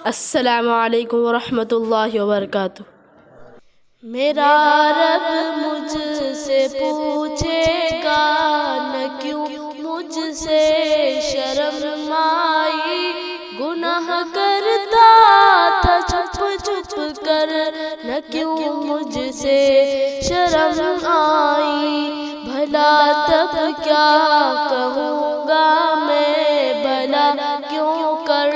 السلام علیکم ورحمۃ اللہ وبرکاتہ۔ میرا رب مجھ سے پوچھے گا نہ کیوں مجھ سے شرم آئی، گناہ کرتا تھا چھپ چھپ کر نہ کیوں مجھ سے شرم آئی، بھلا تب کیا کہوں گا میں، بھلا کیوں کر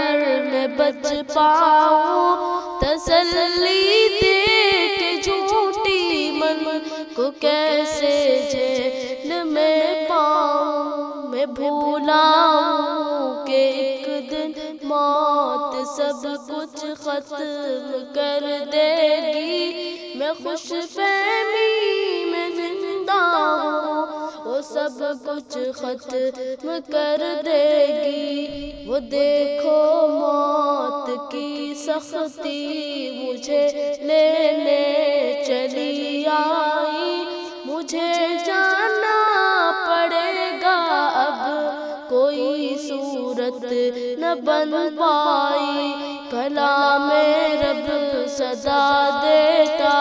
میں بچ پاؤں، تسلی دے کے جھوٹی من کو کیسے جیل میں پاؤں، میں بھولا ہوں کہ ایک دن موت سب کچھ ختم کر دے گی، میں خوش فہمی میں زندہ ہوں، وہ سب کچھ ختم کر دے گی، وہ دیکھو موت کی سختی مجھے لینے چلی آئی، مجھے جانا پڑے گا اب کوئی صورت نہ بن پائی، کلام رب صدا دیتا